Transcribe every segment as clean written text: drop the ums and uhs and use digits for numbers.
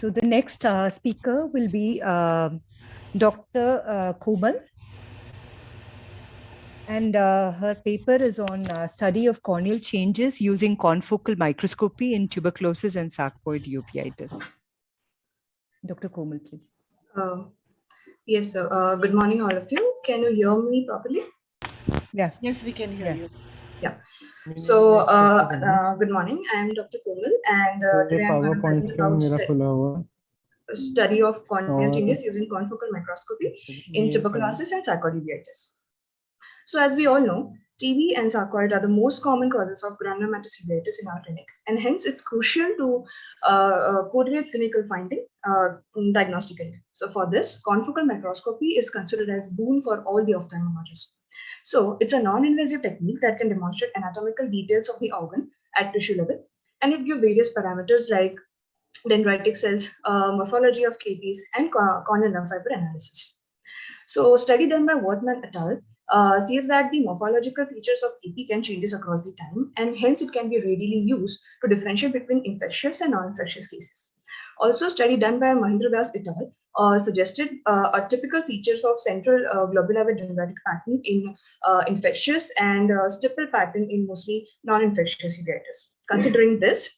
So the next speaker will be Dr. Komal. And her paper is on study of corneal changes using confocal microscopy in tuberculosis and sarcoid uveitis. Dr. Komal, please. Yes, sir. Good morning, all of you. Can you hear me properly? Yeah. Yes, we can hear you. Yeah. So, good morning. I am Dr. Komal, and today I'm going to present about study of corneal changes using confocal microscopy in tuberculosis and sarcoid uveitis. So, as we all know, TB and sarcoid are the most common causes of granulomatous uveitis in our clinic, and hence it's crucial to correlate clinical finding diagnostically. So, for this, confocal microscopy is considered as boon for all the ophthalmologists. So, it's a non-invasive technique that can demonstrate anatomical details of the organ at tissue level, and it gives various parameters like dendritic cells, morphology of KPs, and corneal nerve fiber analysis. So, study done by Wortman et al. Says that the morphological features of KP can change across the time, and hence it can be readily used to differentiate between infectious and non-infectious cases. Also, study done by Mahendra Vyas et al. Suggested typical features of central globular with dendritic pattern in infectious and stipple pattern in mostly non-infectious uveitis. Considering this,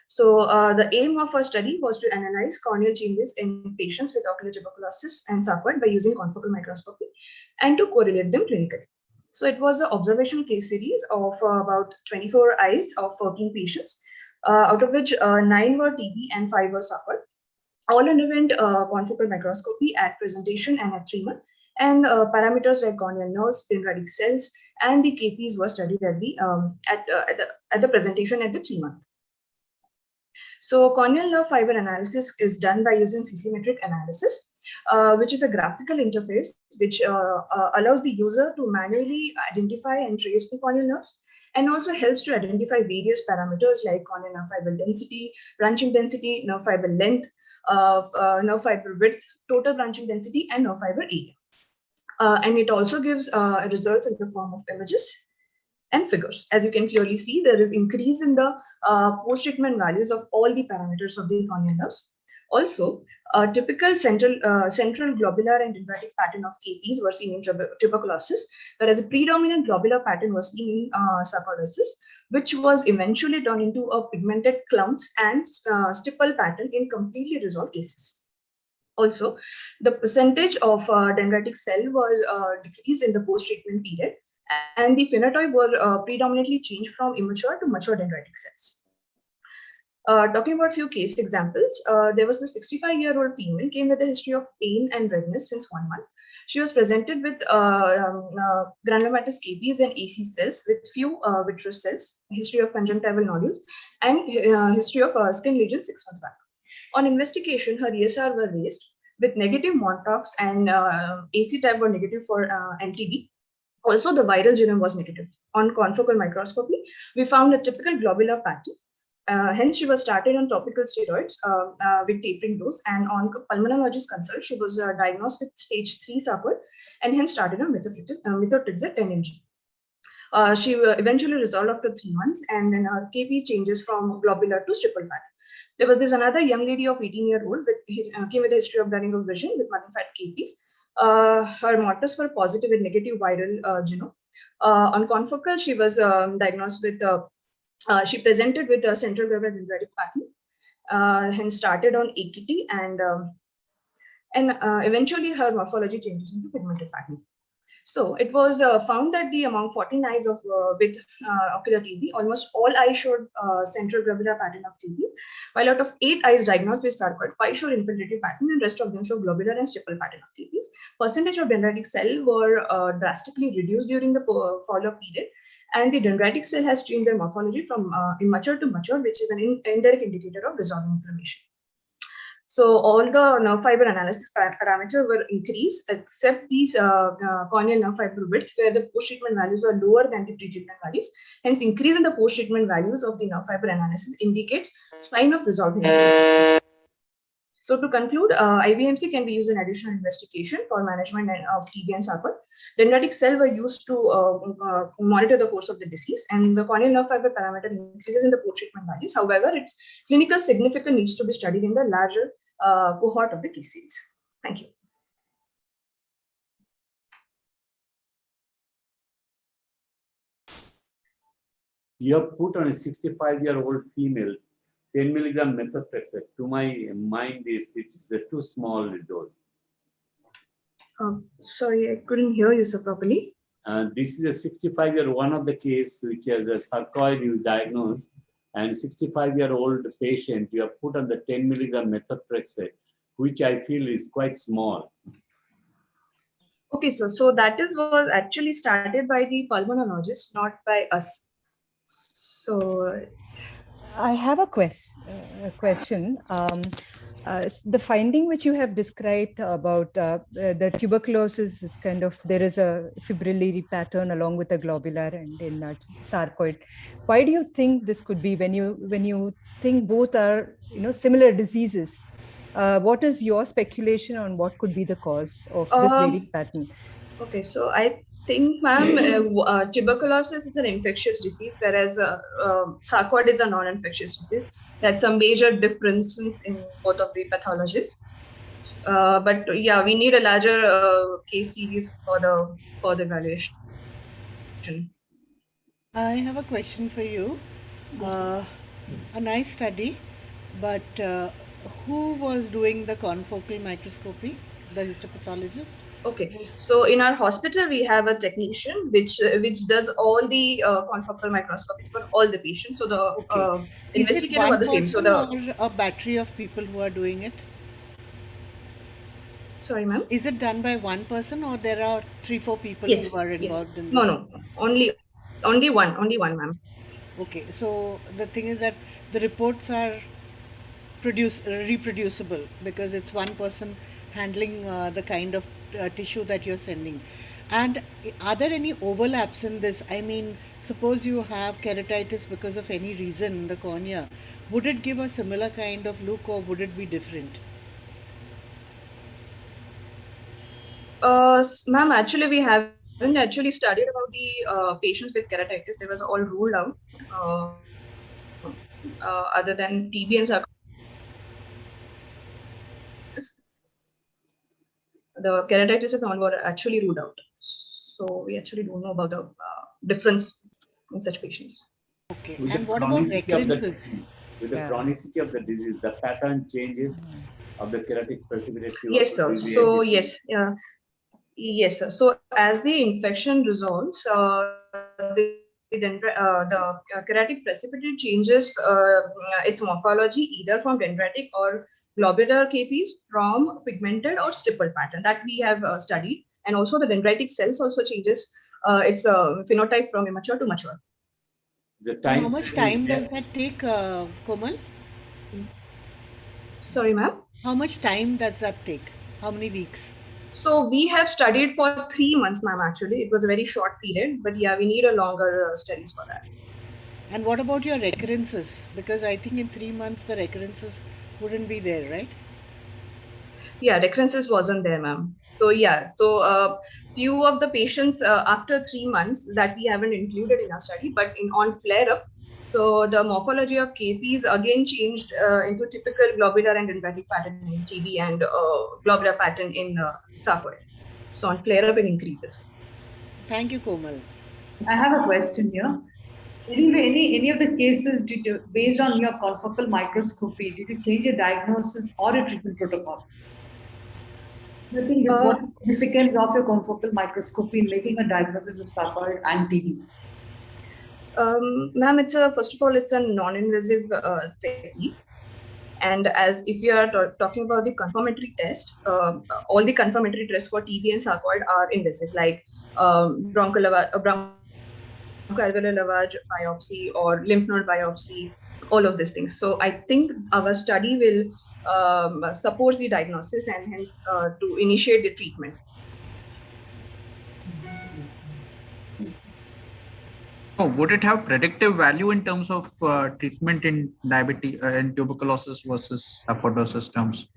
so the aim of our study was to analyze corneal changes in patients with ocular tuberculosis and sarcoid by using confocal microscopy and to correlate them clinically. So it was an observational case series of about 24 eyes of 14 patients, out of which 9 were TB and 5 were sarcoid. All underwent confocal microscopy at presentation and at 3 months. And parameters like corneal nerves, dendritic cells, and the KPs were studied at the presentation at the 3 month. So corneal nerve fiber analysis is done by using CC-metric analysis, which is a graphical interface which allows the user to manually identify and trace the corneal nerves, and also helps to identify various parameters like corneal nerve fiber density, branching density, nerve fiber length, nerve fiber width, total branching density, and nerve fiber area. And it also gives results in the form of images and figures. As you can clearly see, there is increase in the post-treatment values of all the parameters of the corneal nerves. Also, typical central globular and dendritic pattern of KPs were seen in tuberculosis, whereas a predominant globular pattern was seen in sarcoidosis, which was eventually turned into a pigmented clumps and stipple pattern in completely resolved cases. Also, the percentage of dendritic cell was decreased in the post-treatment period, and the phenotype were predominantly changed from immature to mature dendritic cells. Talking about a few case examples, there was the 65-year-old female came with a history of pain and redness since 1 month. She was presented with granulomatous KPs and AC cells with few vitreous cells, history of conjunctival nodules, and history of skin lesions 6 months back. On investigation, her ESR were raised with negative Montauk's and AC type were negative for NTB. Also, the viral genome was negative. On confocal microscopy, we found a typical globular pattern. Hence, she was started on topical steroids with tapering dose, and on pulmonologist consult, she was diagnosed with stage 3 sarcoid, and hence started on methotrexate 10 mg. She eventually resolved after 3 months, and then her KP changes from globular to stipple pattern. There was this another young lady of 18-year-old came with a history of blurring of vision with magnified KPs. Her markers were positive with negative viral genome. On confocal, she was diagnosed with, she presented with a central globular dendritic pattern, hence started on AKT, and eventually her morphology changes into pigmented pattern. So it was found that among 14 eyes with ocular TB, almost all eyes showed central globular pattern of TBs, while out of 8 eyes diagnosed with sarcoid, 5 showed infiltrative pattern, and rest of them show globular and stipple pattern of TBs. Percentage of dendritic cell were drastically reduced during the follow-up period, and the dendritic cell has changed their morphology from immature to mature, which is an indirect indicator of resolving inflammation. So all the nerve fiber analysis parameters were increased, except these corneal nerve fiber width, where the post-treatment values were lower than the pre-treatment values. Hence, increase in the post-treatment values of the nerve fiber analysis indicates sign of resolving. So to conclude, IVMC can be used in additional investigation for management of TB and sarcoid. Dendritic cells were used to monitor the course of the disease, and the corneal nerve fiber parameter increases in the post-treatment values. However, its clinical significance needs to be studied in the larger cohort of the case series. Thank you. You have put on a 65-year-old female 10 milligram methotrexate. To my mind, it is a too small dose. Sorry, I couldn't hear you so properly. This is a 65-year one of the case which has a sarcoid you diagnosed, and 65-year-old patient you have put on the 10 milligram methotrexate, which I feel is quite small. Okay, so that was actually started by the pulmonologist, not by us. So I have a question. The finding which you have described about the tuberculosis is kind of, there is a fibrillary pattern along with the globular and in sarcoid. Why do you think this could be when you think both are similar diseases? What is your speculation on what could be the cause of this varied pattern? Okay, so I think, ma'am, tuberculosis is an infectious disease, whereas sarcoid is a non-infectious disease. That's a major differences in both of the pathologies. But yeah, we need a larger case series for the further evaluation. I have a question for you. A nice study, but who was doing the confocal microscopy, the histopathologist? Okay, so in our hospital we have a technician which does all the confocal microscopies for all the patients. So the investigator was the same. So or a battery of people who are doing it? Sorry, ma'am. Is it done by one person, or there are 3-4 people who are involved in this? No, only one, ma'am. Okay, so the thing is that the reports are reproducible because it's one person handling the kind of tissue that you're sending. And are there any overlaps in this? I mean, suppose you have keratitis because of any reason in the cornea, would it give a similar kind of look or would it be different? Ma'am, actually we haven't actually studied about the patients with keratitis. They was all ruled out other than TB and sarcoidosis. The keratitis is all were actually ruled out. So we actually don't know about the difference in such patients. Okay, and what about recurrences? With the chronicity of the disease, the pattern changes of the keratic precipitate. Yes, sir. So yes, yes, sir. So as the infection resolves, the keratic precipitate changes its morphology either from dendritic or globular KPs from pigmented or stippled pattern that we have studied, and also the dendritic cells also changes its phenotype from immature to mature. How much time does that take, Komal? Sorry, ma'am. How much time does that take? How many weeks? So we have studied for 3 months, ma'am. Actually, it was a very short period, but yeah, we need a longer studies for that. And what about your recurrences? Because I think in 3 months the recurrences wouldn't be there, right? Yeah, recurrences wasn't there, ma'am. So yeah, so few of the patients after 3 months that we haven't included in our study, but on flare up, so the morphology of KPs again changed into typical globular and dendritic pattern in TB and globular pattern in sarcoid. So on flare up it increases. Thank you, Komal. I have a question here. Any of the cases, based on your confocal microscopy, did you change a diagnosis or a treatment protocol? I think what is the significance of your confocal microscopy in making a diagnosis of sarcoid and TB? Ma'am, first of all, it's a non-invasive technique. And as if you are talking about the confirmatory test, all the confirmatory tests for TB and sarcoid are invasive, like bronchoalveolar lavage biopsy or lymph node biopsy, all of these things. So I think our study will support the diagnosis and hence to initiate the treatment. Oh, would it have predictive value in terms of treatment in diabetes and tuberculosis versus sarcoidosis terms?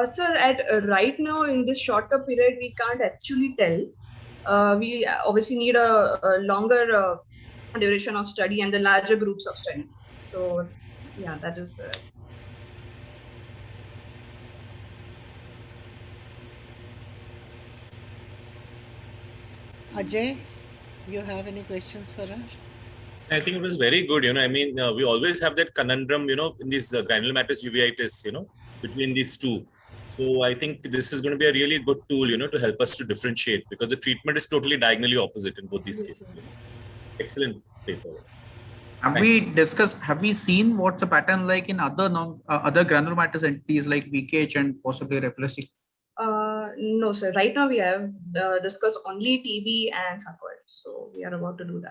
Sir, at right now in this shorter period, we can't actually tell. We obviously need a longer duration of study and the larger groups of study. So, yeah, that is. Ajay, you have any questions for us? I think it was very good. I mean, we always have that conundrum, in these granulomatous uveitis, between these two. So I think this is going to be a really good tool, to help us to differentiate, because the treatment is totally diagonally opposite in both these cases. Excellent paper. Have we seen what's the pattern like in other granulomatous entities like VKH and possibly reflexy? No, sir. Right now we have discussed only TB and sarcoid. So we are about to do that.